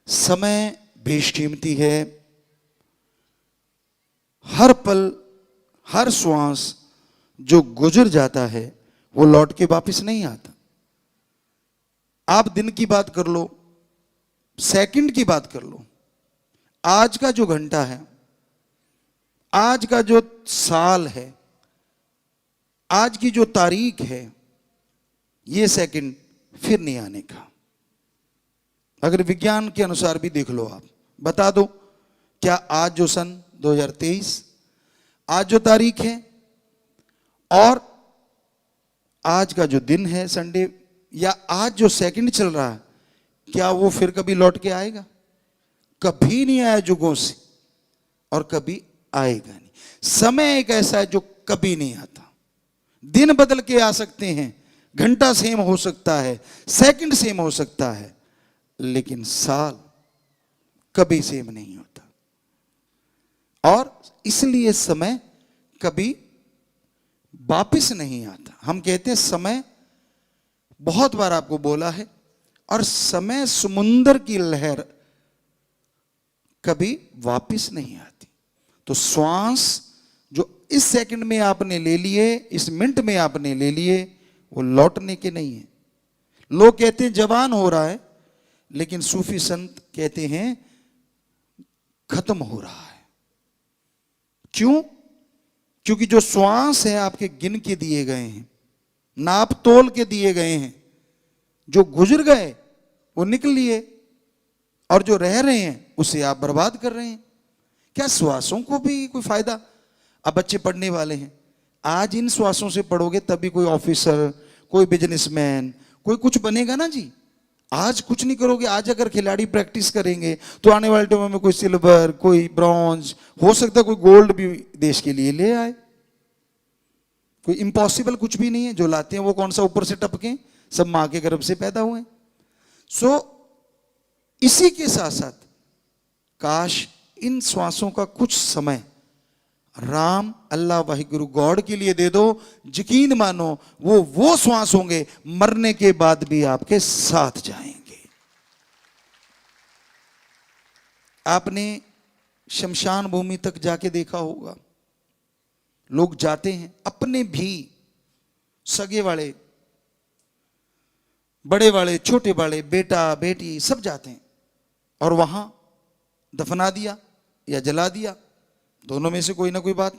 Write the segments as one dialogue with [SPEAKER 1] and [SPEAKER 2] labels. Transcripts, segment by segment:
[SPEAKER 1] समय बेशकीमती है। हर पल, हर श्वास जो गुजर जाता है वो लौट के वापस नहीं आता। आप दिन की बात कर लो, सेकंड की बात कर लो, आज का जो घंटा है, आज का जो साल है, आज की जो तारीख है, ये सेकंड फिर नहीं आने का। अगर विज्ञान के अनुसार भी देख लो, आप बता दो, क्या आज जो सन 2023, आज जो तारीख है और आज का जो दिन है संडे, या आज जो सेकंड चल रहा है, क्या वो फिर कभी लौट के आएगा? कभी नहीं आया जुगों से और कभी आएगा नहीं। समय एक ऐसा है जो कभी नहीं आता। दिन बदल के आ सकते हैं, घंटा सेम हो सकता है, सेकंड सेम हो सकता है, लेकिन साल कभी सेम नहीं होता। और इसलिए समय कभी वापिस नहीं आता। हम कहते हैं समय, बहुत बार आपको बोला है, और समय समुंदर की लहर कभी वापिस नहीं आती। तो श्वास जो इस सेकंड में आपने ले लिए, इस मिनट में आपने ले लिए, वो लौटने के नहीं है। लोग कहते हैं जवान हो रहा है, लेकिन सूफी संत कहते हैं खत्म हो रहा है। क्यों? क्योंकि जो श्वास है आपके गिन के दिए गए हैं, नाप तोल के दिए गए हैं, जो गुजर गए वो निकल लिए, और जो रह रहे हैं उसे आप बर्बाद कर रहे हैं। क्या श्वासों को भी कोई फायदा? अब बच्चे पढ़ने वाले हैं, आज इन श्वासों से पढ़ोगे तभी कोई ऑफिसर, कोई बिजनेसमैन, कोई कुछ बनेगा ना जी। आज कुछ नहीं करोगे, आज अगर खिलाड़ी प्रैक्टिस करेंगे तो आने वाले टाइम में कोई सिल्वर, कोई ब्रॉन्ज, हो सकता है कोई गोल्ड भी देश के लिए ले आए। कोई इम्पॉसिबल कुछ भी नहीं है। जो लाते हैं वो कौन सा ऊपर से टपके, सब मां के गर्भ से पैदा हुए। सो इसी के साथ साथ काश इन श्वासों का कुछ समय राम, अल्लाह, वाहिगुरु, गॉड के लिए दे दो। यकीन मानो वो श्वास होंगे मरने के बाद भी आपके साथ जाएंगे। आपने शमशान भूमि तक जाके देखा होगा, लोग जाते हैं, अपने भी सगे वाले, बड़े वाले, छोटे वाले, बेटा बेटी सब जाते हैं, और वहां दफना दिया या जला दिया, दोनों में से कोई ना कोई बात।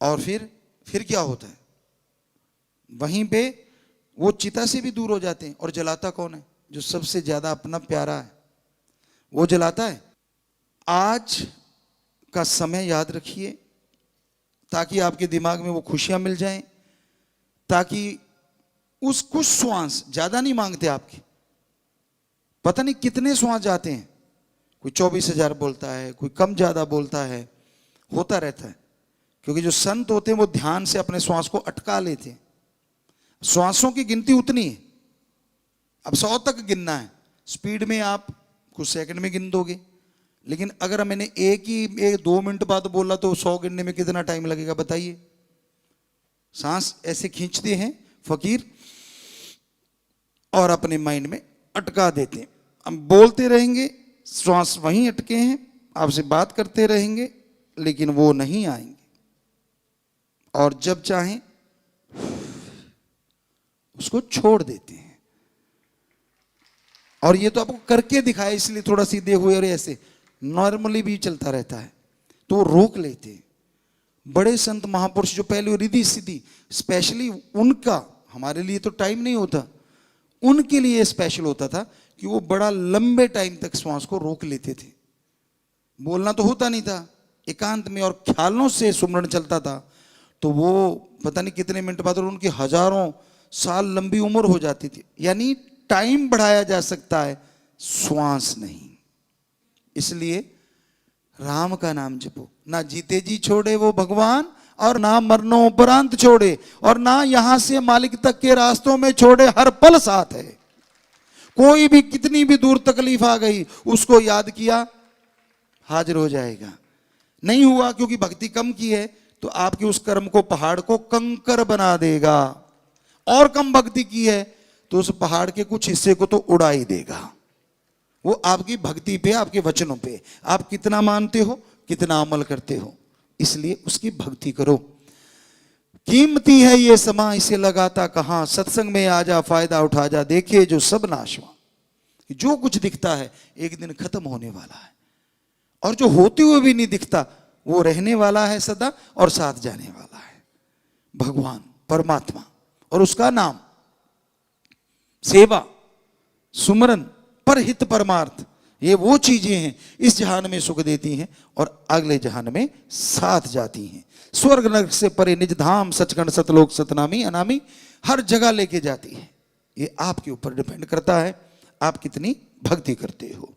[SPEAKER 1] और फिर क्या होता है? वहीं पे वो चिता से भी दूर हो जाते हैं। और जलाता कौन है? जो सबसे ज्यादा अपना प्यारा है, वो जलाता है। आज का समय याद रखिए, ताकि आपके दिमाग में वो खुशियां मिल जाएं, ताकि उस कुछ श्वास, ज्यादा नहीं मांगते आपके, पता नहीं कितने श्वास जाते हैं, कोई 24,000 बोलता है, कोई कम ज्यादा बोलता है, होता रहता है। क्योंकि जो संत होते हैं वो ध्यान से अपने श्वास को अटका लेते हैं। श्वासों की गिनती उतनी है, अब 100 तक गिनना है, स्पीड में आप कुछ सेकंड में गिन दोगे। लेकिन अगर मैंने एक 2 मिनट बाद बोला तो 100 गिनने में कितना टाइम लगेगा बताइए। सांस ऐसे खींचते हैं फकीर और अपने माइंड में अटका देते हैं। हम बोलते रहेंगे, श्वास वहीं अटके हैं, आपसे बात करते रहेंगे, लेकिन वो नहीं आएंगे। और जब चाहें उसको छोड़ देते हैं। और ये तो आपको करके दिखाया, इसलिए थोड़ा सीधे हुए, और ऐसे नॉर्मली भी चलता रहता है तो वो रोक लेते हैं। बड़े संत महापुरुष जो पहले रिद्धि सिद्धि, स्पेशली उनका, हमारे लिए तो टाइम नहीं होता, उनके लिए स्पेशल होता था कि वो बड़ा लंबे टाइम तक श्वास को रोक लेते थे। बोलना तो होता नहीं था, एकांत में और ख्यालों से सुमरण चलता था, तो वो पता नहीं कितने मिनट बाद, और उनकी हजारों साल लंबी उम्र हो जाती थी। यानी टाइम बढ़ाया जा सकता है, श्वास नहीं। इसलिए राम का नाम जपो, ना जीते जी छोड़े वो भगवान, और ना मरनो उपरांत छोड़े, और ना यहां से मालिक तक के रास्तों में छोड़े, हर पल साथ है। कोई भी कितनी भी दूर तकलीफ आ गई, उसको याद किया, हाजिर हो जाएगा। नहीं हुआ क्योंकि भक्ति कम की है, तो आपके उस कर्म को, पहाड़ को कंकर बना देगा। और कम भक्ति की है तो उस पहाड़ के कुछ हिस्से को तो उड़ा ही देगा। वो आपकी भक्ति पे, आपके वचनों पे, आप कितना मानते हो, कितना अमल करते हो। इसलिए उसकी भक्ति करो। कीमती है ये समा, इसे लगाता कहां, सत्संग में आ जा, फायदा उठा जा, देखिए जो सब नाशवा। जो कुछ दिखता है एक दिन खत्म होने वाला है, और जो होते हुए भी नहीं दिखता वो रहने वाला है सदा और साथ जाने वाला है। भगवान परमात्मा और उसका नाम, सेवा, सुमरन, परहित परमार्थ, ये वो चीजें हैं इस जहान में सुख देती हैं और अगले जहान में साथ जाती हैं। स्वर्ग नरक से परे निज धाम, सचखंड सतलोक सतनामी अनामी, हर जगह लेके जाती है। ये आपके ऊपर डिपेंड करता है आप कितनी भक्ति करते हो।